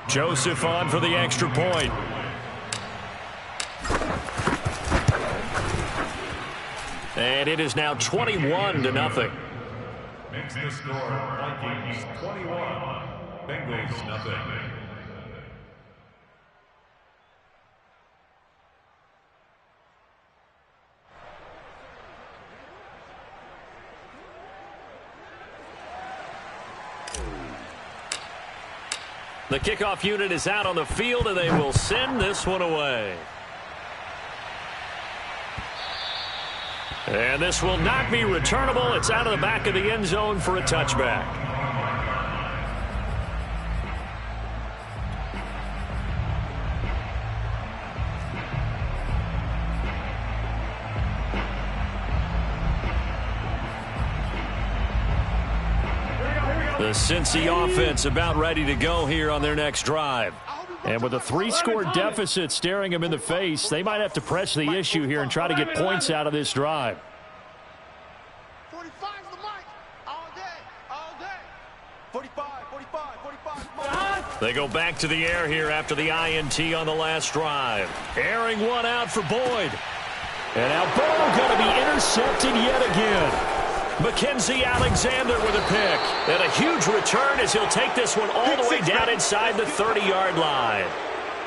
Joseph on for the extra point. And it is now 21-0. Makes the score Vikings 21, Bengals nothing. The kickoff unit is out on the field, and they will send this one away. And this will not be returnable. It's out of the back of the end zone for a touchback. The Cincy offense about ready to go here on their next drive. And with a 3-score deficit staring them in the face, they might have to press the issue here and try to get points out of this drive. 45 the mic. All day. 45. They go back to the air here after the INT on the last drive. Airing one out for Boyd. And now Boyd going to be intercepted yet again. Mackenzie Alexander with a pick. And a huge return as he'll take this one all the way down inside the 30-yard line.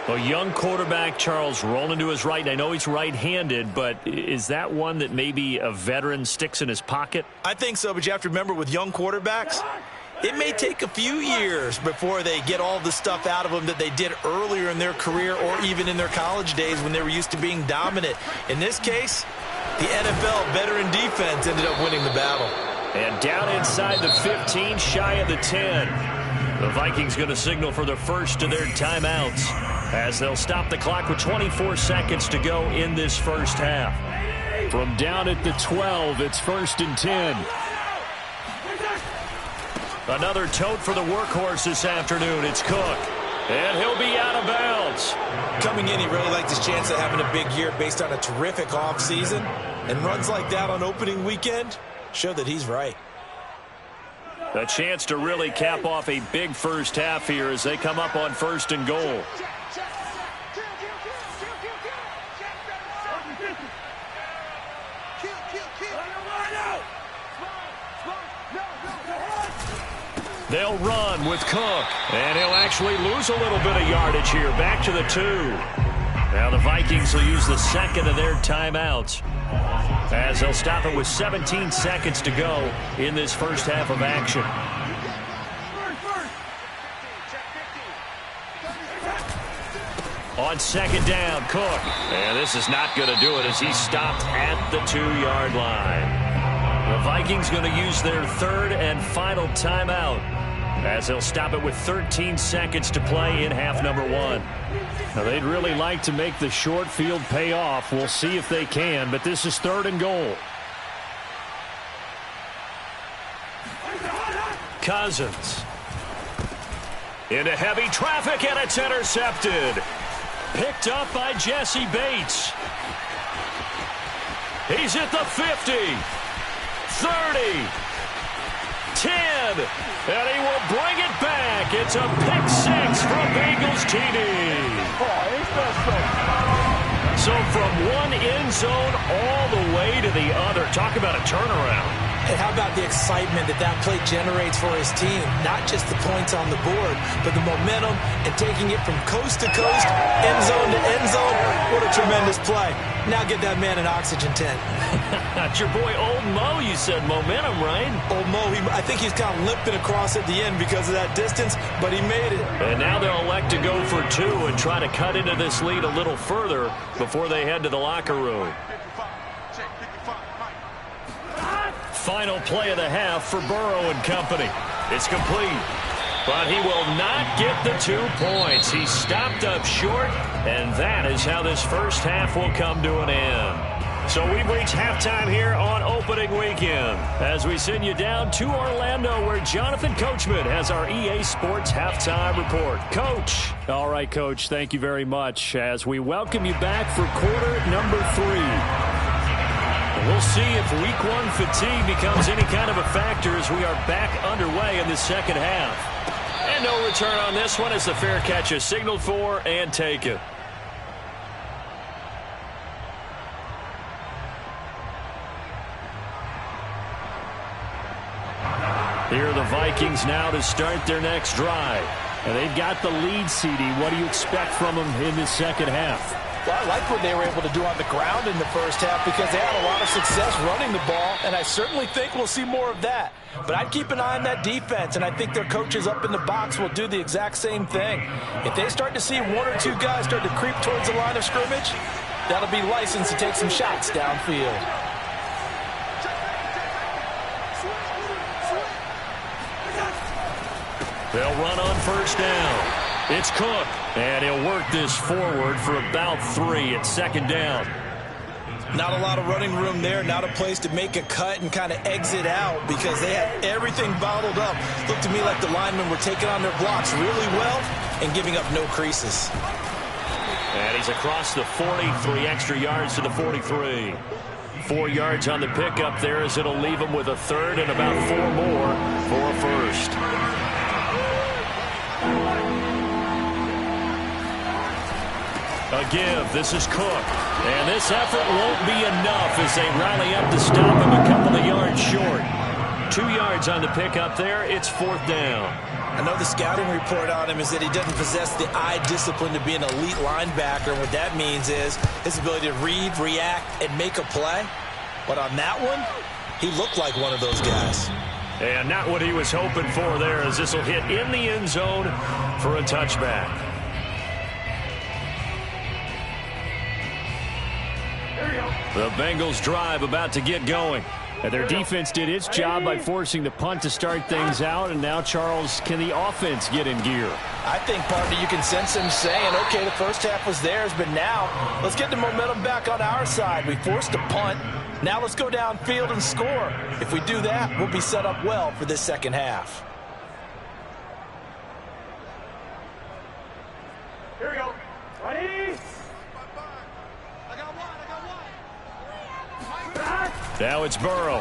A young quarterback, Charles, rolling to his right. I know he's right-handed, but is that one that maybe a veteran sticks in his pocket? I think so, but you have to remember with young quarterbacks, it may take a few years before they get all the stuff out of them that they did earlier in their career or even in their college days when they were used to being dominant. In this case, the NFL veteran defense ended up winning the battle. And down inside the 15, shy of the 10. The Vikings going to signal for the first of their timeouts as they'll stop the clock with 24 seconds to go in this first half. From down at the 12, it's 1st and 10. Another tote for the workhorse this afternoon. It's Cook. And he'll be out of bounds. Coming in, he really liked his chance of having a big year based on a terrific offseason. And runs like that on opening weekend show that he's right. A chance to really cap off a big first half here as they come up on 1st and goal. They'll run with Cook, and he'll actually lose a little bit of yardage here. Back to the 2. Now the Vikings will use the second of their timeouts as they'll stop it with 17 seconds to go in this first half of action. On 2nd down, Cook. And this is not going to do it as he's stopped at the 2-yard line. The Vikings going to use their 3rd and final timeout as they'll stop it with 13 seconds to play in half number 1. Now, they'd really like to make the short field pay off. We'll see if they can, but this is 3rd and goal. Cousins. Into heavy traffic, and it's intercepted. Picked up by Jesse Bates. He's at the 50. 30. 10. And he will bring it back. It's a pick 6 from Bengals TD. So from one end zone all the way to the other. Talk about a turnaround. And how about the excitement that that play generates for his team? Not just the points on the board, but the momentum and taking it from coast to coast, end zone to end zone. What a tremendous play. Now get that man an oxygen tent. That's your boy Old Mo, you said. Momentum, right? Old Mo, I think he's kind of limping across at the end because of that distance, but he made it. And now they'll elect to go for 2 and try to cut into this lead a little further before they head to the locker room. Final play of the half for Burrow and company. It's complete, but he will not get the 2 points. He stopped up short, and that is how this first half will come to an end. So we've reached halftime here on opening weekend as we send you down to Orlando where Jonathan Coachman has our EA Sports halftime report. Coach. All right, Coach, thank you very much as we welcome you back for quarter number 3. We'll see if week 1 fatigue becomes any kind of a factor as we are back underway in the second half. And And no return on this one as the fair catch is signaled for and taken. Here are the Vikings now to start their next drive. And they've got the lead, CD. What do you expect from them in the second half? Well, I like what they were able to do on the ground in the first half because they had a lot of success running the ball, and I certainly think we'll see more of that. But I'd keep an eye on that defense, and I think their coaches up in the box will do the exact same thing. If they start to see one or two guys start to creep towards the line of scrimmage, that'll be licensed to take some shots downfield. They'll run on first down. It's Cook, and he'll work this forward for about 3 at second down. Not a lot of running room there, not a place to make a cut and kind of exit out because they had everything bottled up. Looked to me like the linemen were taking on their blocks really well and giving up no creases. And he's across the 40, 3 extra yards to the 43. 4 yards on the pickup there as it'll leave him with a third and about 4 more for a first. A give. This is Cook. And this effort won't be enough as they rally up to stop him a couple of yards short. 2 yards on the pickup there. It's 4th down. I know the scouting report on him is that he doesn't possess the eye discipline to be an elite linebacker. What that means is his ability to read, react, and make a play. But on that one, he looked like one of those guys. And not what he was hoping for there as this will hit in the end zone for a touchback. The Bengals drive about to get going. And their defense did its job by forcing the punt to start things out. And now, Charles, can the offense get in gear? I think, partner, you can sense him saying, okay, the first half was theirs, but now let's get the momentum back on our side. We forced a punt. Now let's go downfield and score. If we do that, we'll be set up well for this second half. Here we go. Ready? Now it's Burrow.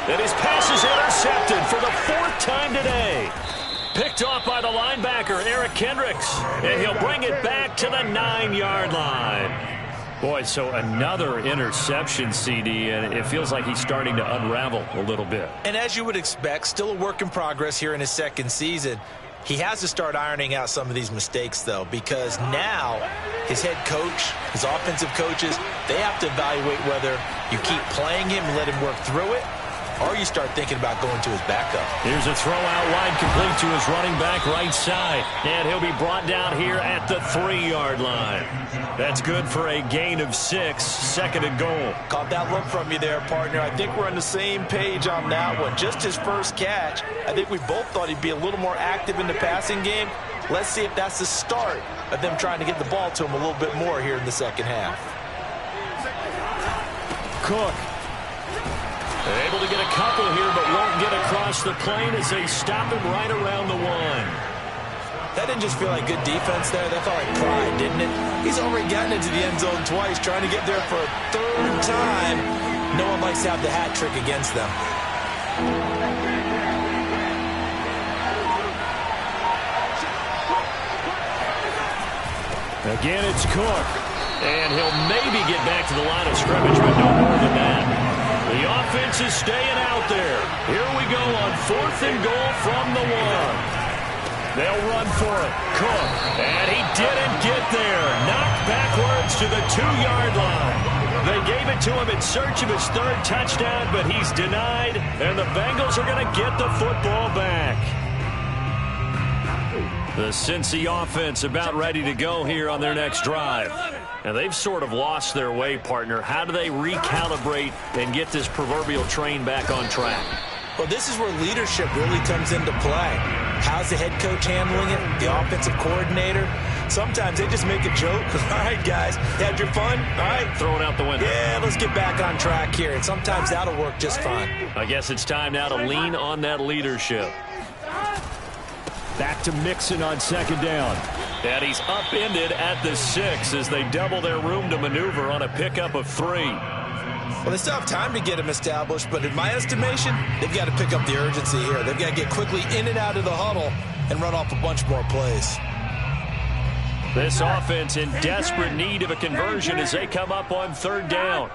And his pass is intercepted for the 4th time today. Picked off by the linebacker, Eric Kendricks. And he'll bring it back to the 9-yard line. Boy, so another interception, CD, and it feels like he's starting to unravel a little bit. And as you would expect, still a work in progress here in his second season. He has to start ironing out some of these mistakes, though, because now his head coach, his offensive coaches, they have to evaluate whether you keep playing him and let him work through it, or you start thinking about going to his backup. Here's a throw out wide complete to his running back right side. And he'll be brought down here at the 3-yard line. That's good for a gain of 6, 2nd and goal. Caught that look from you there, partner. I think we're on the same page on that one. Just his first catch. I think we both thought he'd be a little more active in the passing game. Let's see if that's the start of them trying to get the ball to him a little bit more here in the second half. Cook. Able to get a couple here, but won't get across the plane as they stop him right around the 1. That didn't just feel like good defense there. That felt like pride, didn't it? He's already gotten into the end zone twice, trying to get there for a 3rd time. No one likes to have the hat trick against them. Again, it's Cook. And he'll maybe get back to the line of scrimmage, but no more than that. The offense is staying out there. Here we go on 4th and goal from the 1. They'll run for it. Cook. And he didn't get there. Knocked backwards to the 2-yard line. They gave it to him in search of his 3rd touchdown, but he's denied. And the Bengals are going to get the football back. The Cincy offense about ready to go here on their next drive. And they've sort of lost their way, partner. How do they recalibrate and get this proverbial train back on track? Well, this is where leadership really comes into play. How's the head coach handling it? The offensive coordinator? Sometimes they just make a joke. All right, guys, you had your fun? All right. Throw it out the window. Yeah, let's get back on track here. And sometimes that'll work just fine. I guess it's time now to lean on that leadership. Back to Mixon on 2nd down. And he's upended at the 6 as they double their room to maneuver on a pickup of 3. Well, they still have time to get him established, but in my estimation, they've got to pick up the urgency here. They've got to get quickly in and out of the huddle and run off a bunch more plays. This offense in desperate need of a conversion as they come up on third down.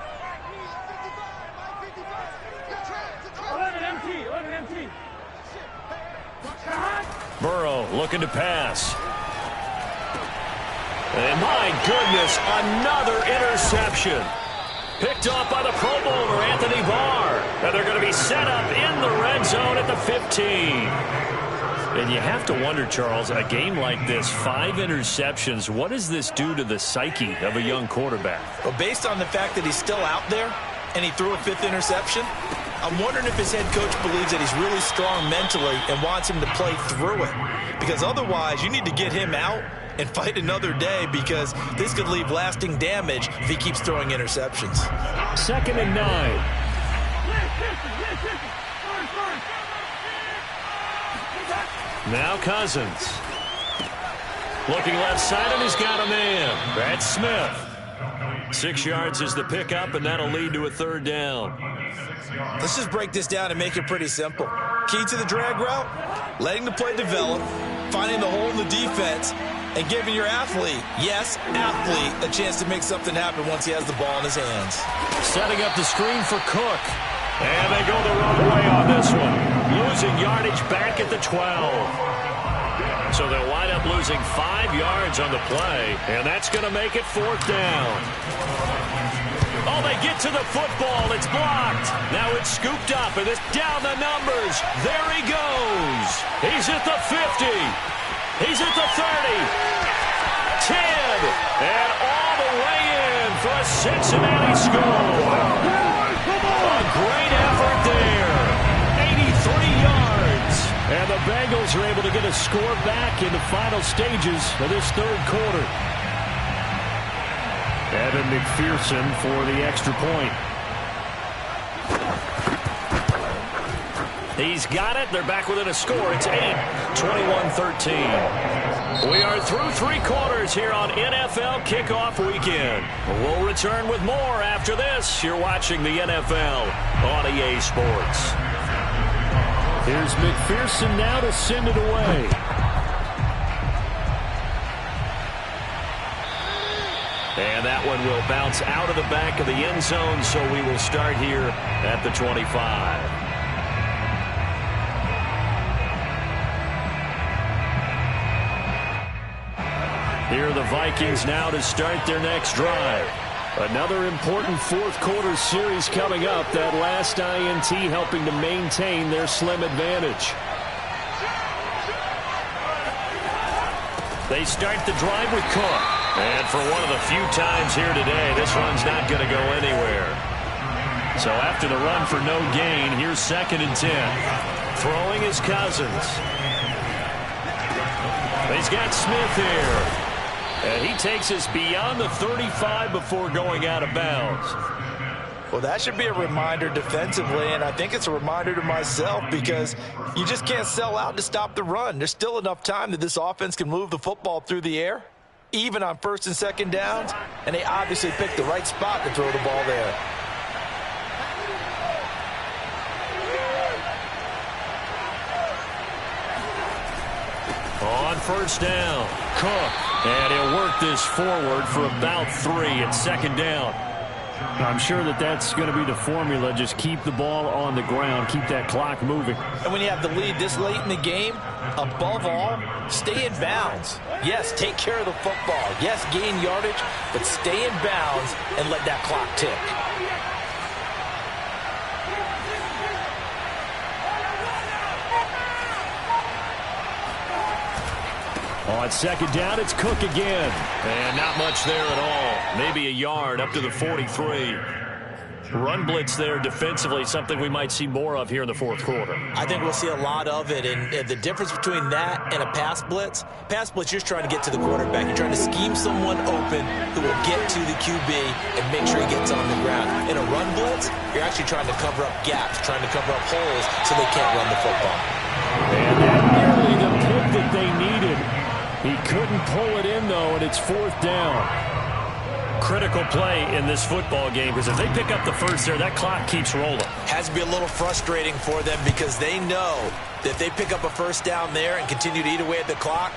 Burrow looking to pass. And my goodness, another interception. Picked off by the Pro Bowler, Anthony Barr. And they're going to be set up in the red zone at the 15. And you have to wonder, Charles, a game like this, 5 interceptions, what does this do to the psyche of a young quarterback? Well, based on the fact that he's still out there and he threw a 5th interception, I'm wondering if his head coach believes that he's really strong mentally and wants him to play through it. Because otherwise, you need to get him out and fight another day, because this could leave lasting damage if he keeps throwing interceptions. 2nd and 9. Now Cousins. Looking left side, and he's got a man. That's Smith. 6 yards is the pickup, and that'll lead to a 3rd down. Let's just break this down and make it pretty simple. Key to the drag route, letting the play develop, finding the hole in the defense, and giving your athlete, yes, athlete, a chance to make something happen once he has the ball in his hands. Setting up the screen for Cook. And they go the wrong way on this one. Losing yardage back at the 12. So they'll wind up losing 5 yards on the play, and that's going to make it 4th down. Oh, they get to the football. It's blocked. Now it's scooped up, and it's down the numbers. There he goes. He's at the 50. He's at the 30, 10, and all the way in for a Cincinnati score. A great effort there, 83 yards. And the Bengals are able to get a score back in the final stages of this 3rd quarter. Evan McPherson for the extra point. He's got it. They're back within a score. It's 21-13. We are through 3 quarters here on NFL Kickoff Weekend. We'll return with more after this. You're watching the NFL on EA Sports. Here's McPherson now to send it away. And that one will bounce out of the back of the end zone, so we will start here at the 25. Here are the Vikings now to start their next drive. Another important 4th quarter series coming up. That last INT helping to maintain their slim advantage. They start the drive with Cook. And for one of the few times here today, this run's not going to go anywhere. So after the run for no gain, here's 2nd and 10. Throwing is Cousins. He's got Smith here. And he takes us beyond the 35 before going out of bounds. Well, that should be a reminder defensively, and I think it's a reminder to myself, because you just can't sell out to stop the run. There's still enough time that this offense can move the football through the air, even on 1st and 2nd downs, and they obviously picked the right spot to throw the ball there. On 1st down, Cook. And he'll work this forward for about 3 at 2nd down. I'm sure that that's going to be the formula. Just keep the ball on the ground. Keep that clock moving. And when you have the lead this late in the game, above all, stay in bounds. Yes, take care of the football. Yes, gain yardage, but stay in bounds and let that clock tick. On 2nd down, it's Cook again. And not much there at all. Maybe a yard up to the 43. Run blitz there defensively, something we might see more of here in the 4th quarter. I think we'll see a lot of it. And the difference between that and a pass blitz, you're just trying to get to the quarterback. You're trying to scheme someone open who will get to the QB and make sure he gets on the ground. In a run blitz, you're actually trying to cover up gaps, trying to cover up holes so they can't run the football. And that nearly the pick that they needed. He couldn't pull it in, though, and it's 4th down. critical play in this football game, because if they pick up the first there, that clock keeps rolling. Has to be a little frustrating for them because they know that if they pick up a first down there and continue to eat away at the clock,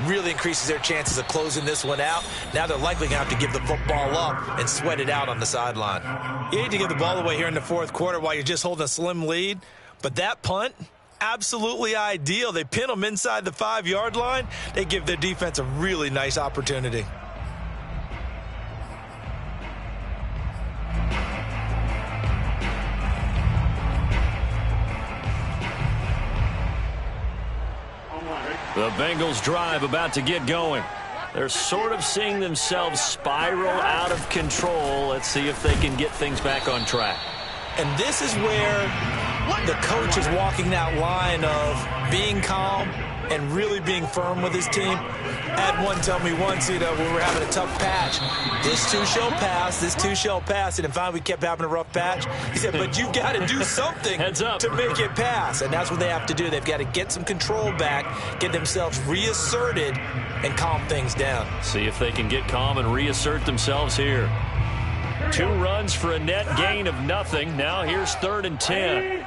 really increases their chances of closing this one out. Now they're likely going to have to give the football up and sweat it out on the sideline. You hate to give the ball away here in the fourth quarter while you're just holding a slim lead, but that punt, absolutely ideal. They pin them inside the 5-yard line. They give their defense a really nice opportunity. The Bengals drive about to get going. They're sort of seeing themselves spiral out of control. Let's see if they can get things back on track. And this is where the coach is walking that line of being calm and really being firm with his team. I had one tell me once, when we were having a tough patch, this too shall pass, this too shall pass. And finally we kept having a rough patch. He said, but you've got to do something to make it pass. And that's what they have to do. They've got to get some control back, get themselves reasserted, and calm things down. See if they can get calm and reassert themselves here. 2 runs for a net gain of nothing. Now here's 3rd and 10.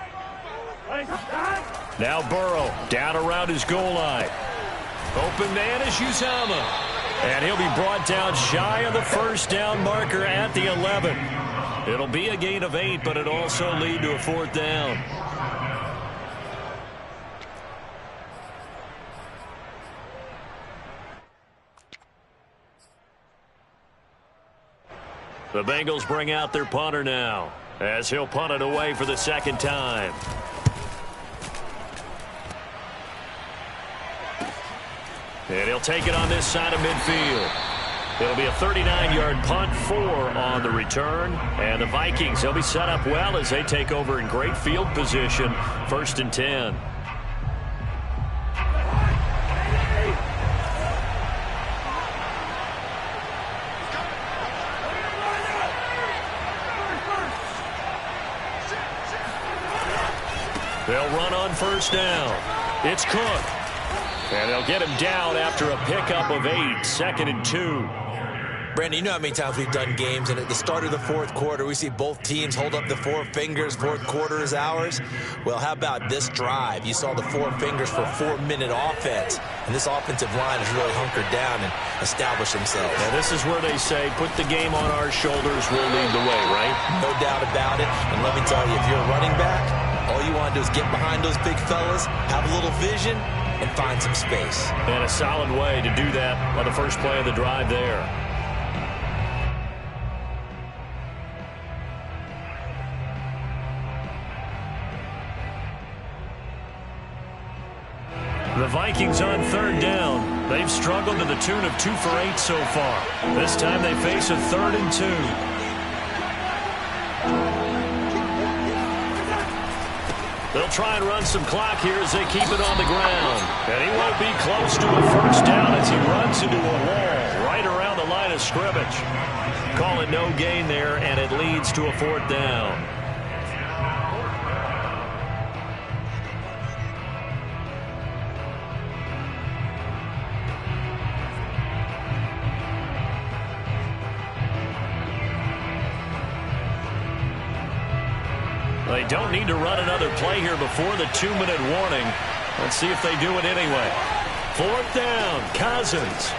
Now Burrow down around his goal line. Open man is Uzama. And he'll be brought down shy of the first down marker at the 11. It'll be a gain of 8, but it'll also lead to a 4th down. The Bengals bring out their punter now, as he'll punt it away for the 2nd time. And he'll take it on this side of midfield. It'll be a 39-yard punt, 4 on the return. And the Vikings, they'll be set up well as they take over in great field position. 1st and 10. They'll run on 1st down. It's Cook. And they'll get him down after a pickup of 8. 2nd and 2. Brandon, you know how many times we've done games, and at the start of the fourth quarter, we see both teams hold up the 4 fingers, fourth quarter is ours. Well, how about this drive? You saw the 4 fingers for a 4-minute offense, and this offensive line has really hunkered down and established themselves. Now, this is where they say, put the game on our shoulders, we'll lead the way, right? No doubt about it, and let me tell you, if you're a running back, all you want to do is get behind those big fellas, have a little vision, and find some space. And a solid way to do that on the first play of the drive there. The Vikings on 3rd down. They've struggled to the tune of 2 for 8 so far. This time they face a 3rd and 2. They'll try and run some clock here as they keep it on the ground. And he won't be close to a first down as he runs into a wall right around the line of scrimmage. Call it no gain there, and it leads to a 4th down. They don't need to run another play here before the 2-minute warning. Let's see if they do it anyway. 4th down, Cousins.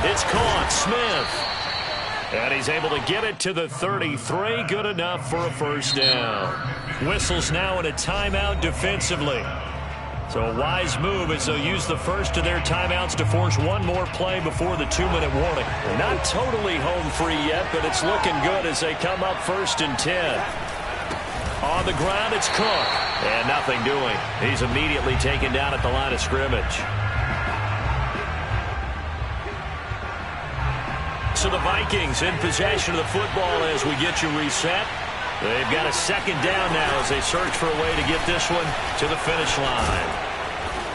It's caught, Smith. And he's able to get it to the 33. Good enough for a first down. Whistles now in a timeout defensively. So a wise move as they'll use the first of their timeouts to force one more play before the 2-minute warning. They're not totally home free yet, but it's looking good as they come up 1st and 10. On the ground, it's Cook. And nothing doing. He's immediately taken down at the line of scrimmage. So the Vikings in possession of the football as we get you reset. They've got a 2nd down now as they search for a way to get this one to the finish line.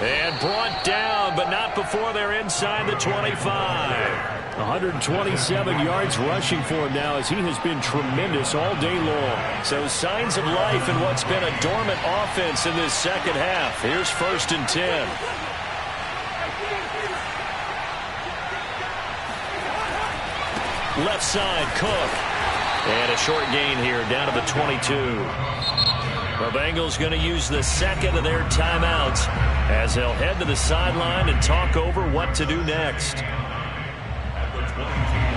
And brought down, but not before they're inside the 25. 127 yards rushing for him now as he has been tremendous all day long. So signs of life in what's been a dormant offense in this second half. Here's 1st and 10. Left side, Cook. And a short gain here, down to the 22. The Bengals going to use the second of their timeouts as they'll head to the sideline and talk over what to do next.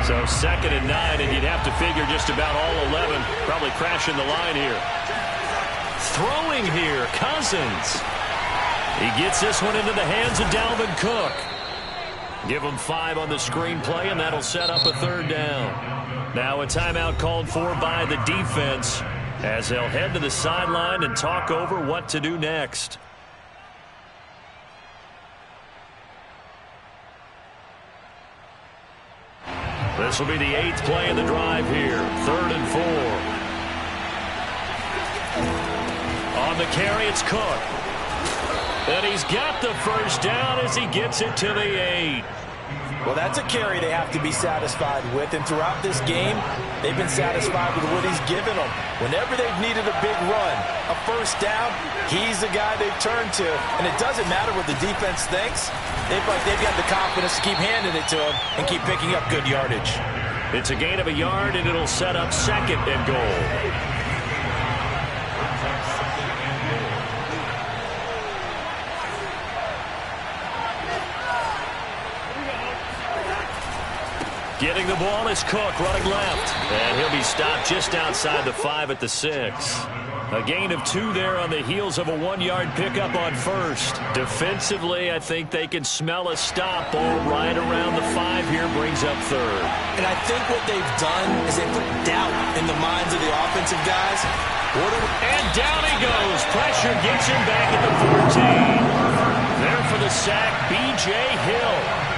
So 2nd and 9, and you'd have to figure just about all 11 probably crashing the line here. Throwing here, Cousins. He gets this one into the hands of Dalvin Cook. Give him 5 on the screenplay, and that'll set up a 3rd down. Now a timeout called for by the defense as they'll head to the sideline and talk over what to do next. This will be the 8th play of the drive here. 3rd and 4. On the carry, it's Cook. And he's got the 1st down as he gets it to the 8. Well, that's a carry they have to be satisfied with. And throughout this game, they've been satisfied with what he's given them. Whenever they've needed a big run, a 1st down, he's the guy they've turned to. And it doesn't matter what the defense thinks. They've got the confidence to keep handing it to him and keep picking up good yardage. It's a gain of a yard, and it'll set up 2nd and goal. Getting the ball is Cook, running left. And he'll be stopped just outside the 5 at the 6. A gain of 2 there on the heels of a 1-yard pickup on 1st. Defensively, I think they can smell a stop. Ball right around the 5 here, brings up 3rd. And I think what they've done is they put doubt in the minds of the offensive guys. And down he goes. Pressure gets him back at the 14. There for the sack, B.J. Hill.